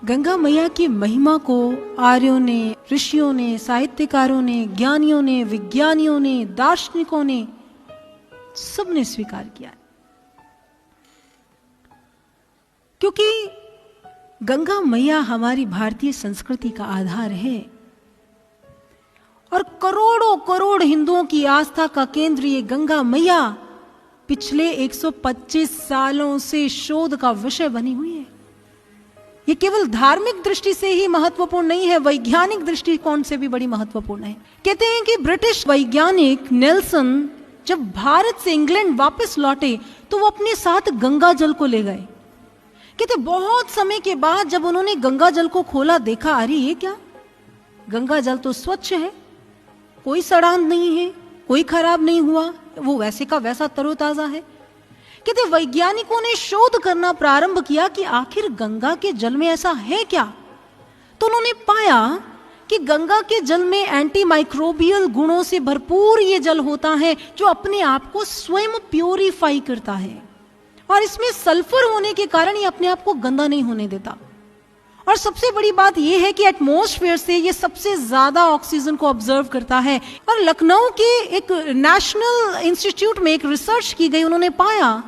गंगा मैया की महिमा को आर्यों ने, ऋषियों ने, साहित्यकारों ने, ज्ञानियों ने, विज्ञानियों ने, दार्शनिकों ने सबने स्वीकार किया है। क्योंकि गंगा मैया हमारी भारतीय संस्कृति का आधार है और करोड़ों करोड़ हिंदुओं की आस्था का केंद्र ये गंगा मैया पिछले 125 सालों से शोध का विषय बनी हुई है। ये केवल धार्मिक दृष्टि से ही महत्वपूर्ण नहीं है, वैज्ञानिक दृष्टिकोण से भी बड़ी महत्वपूर्ण है। कहते हैं कि ब्रिटिश वैज्ञानिक नेल्सन जब भारत से इंग्लैंड वापस लौटे तो वो अपने साथ गंगा जल को ले गए। कहते बहुत समय के बाद जब उन्होंने गंगा जल को खोला, देखा अरे ये क्या, गंगा जल तो स्वच्छ है, कोई सड़ांध नहीं है, कोई खराब नहीं हुआ, वो वैसे का वैसा तरोताजा है। कहते वैज्ञानिकों ने शोध करना प्रारंभ किया कि आखिर गंगा के जल में ऐसा है क्या। तो उन्होंने पाया कि गंगा के जल में एंटी माइक्रोबियल गुणों से भरपूर ये जल होता है जो अपने आप को स्वयं प्योरीफाई करता है और इसमें सल्फर होने के कारण ये अपने आप को गंदा नहीं होने देता। और सबसे बड़ी बात यह है कि एटमॉस्फेयर से ये सबसे ज्यादा ऑक्सीजन को ऑब्जर्व करता है। और लखनऊ के एक नेशनल इंस्टीट्यूट में एक रिसर्च की गई, उन्होंने पाया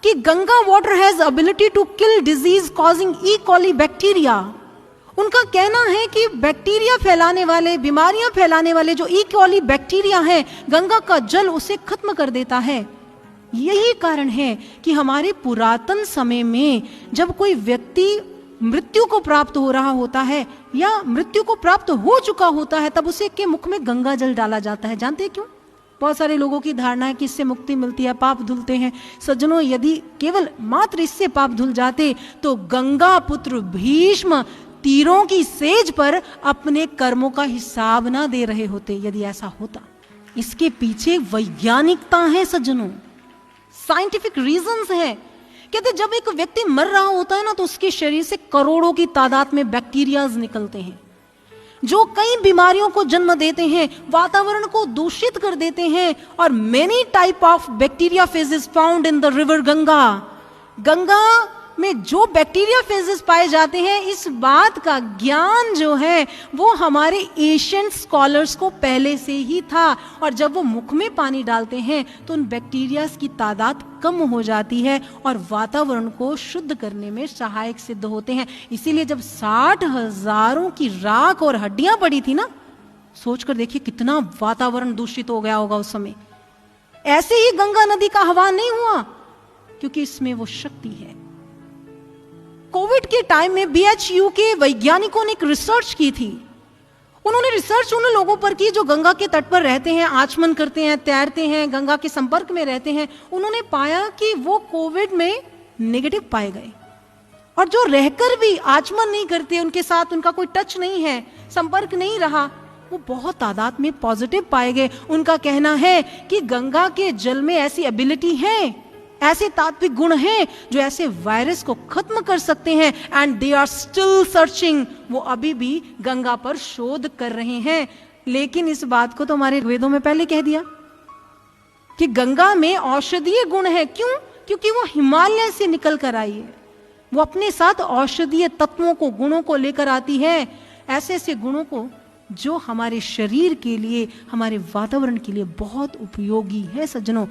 कि Ganga water has ability to kill disease causing E coli bacteria. उनका कहना है कि बैक्टीरिया फैलाने वाले, बीमारियां फैलाने वाले जो ई कॉली बैक्टीरिया हैं, गंगा का जल उसे खत्म कर देता है। यही कारण है कि हमारे पुरातन समय में जब कोई व्यक्ति मृत्यु को प्राप्त हो रहा होता है या मृत्यु को प्राप्त हो चुका होता है, तब उसे के मुख में गंगा जल डाला जाता है। जानते हैं क्यों? बहुत सारे लोगों की धारणा है कि इससे मुक्ति मिलती है, पाप धुलते हैं। सज्जनों, यदि केवल मात्र इससे पाप धुल जाते तो गंगा पुत्र भीष्म तीरों की सेज पर अपने कर्मों का हिसाब ना दे रहे होते। यदि ऐसा होता, इसके पीछे वैज्ञानिकता है सज्जनों, साइंटिफिक रीजंस है। कहते जब एक व्यक्ति मर रहा होता है ना, तो उसके शरीर से करोड़ों की तादाद में बैक्टीरियाज निकलते हैं जो कई बीमारियों को जन्म देते हैं, वातावरण को दूषित कर देते हैं। और many type of bacteria phases found in the river Ganga. Ganga में जो बैक्टीरिया फेजेस पाए जाते हैं, इस बात का ज्ञान जो है वो हमारे एशियन स्कॉलर्स को पहले से ही था। और जब वो मुख में पानी डालते हैं तो उन बैक्टीरियाज की तादाद कम हो जाती है और वातावरण को शुद्ध करने में सहायक सिद्ध होते हैं। इसीलिए जब 60,000 की राख और हड्डियां पड़ी थी ना, सोचकर देखिए कितना वातावरण दूषित हो गया होगा उस समय। ऐसे ही गंगा नदी का आह्वान नहीं हुआ, क्योंकि इसमें वो शक्ति है। कोविड के टाइम में BHU के वैज्ञानिकों ने एक रिसर्च की थी। उन्होंने रिसर्च उन लोगों पर की जो गंगा के तट पर रहते हैं, आचमन करते हैं, तैरते हैं, गंगा के संपर्क में रहते हैं। उन्होंने पाया कि वो कोविड में नेगेटिव पाए गए, और जो रहकर भी आचमन नहीं करते, उनके साथ उनका कोई टच नहीं है, संपर्क नहीं रहा, वो बहुत तादाद में पॉजिटिव पाए गए। उनका कहना है कि गंगा के जल में ऐसी एबिलिटी है, ऐसे तात्विक गुण हैं जो ऐसे वायरस को खत्म कर सकते हैं। And they are still searching, वो अभी भी गंगा पर शोध कर रहे हैं। लेकिन इस बात को तो हमारे वेदों में पहले कह दिया कि गंगा में औषधीय गुण है। क्यों? क्योंकि वो हिमालय से निकल कर आई है। वो अपने साथ औषधीय तत्वों को, गुणों को लेकर आती है, ऐसे ऐसे गुणों को जो हमारे शरीर के लिए, हमारे वातावरण के लिए बहुत उपयोगी है सज्जनों।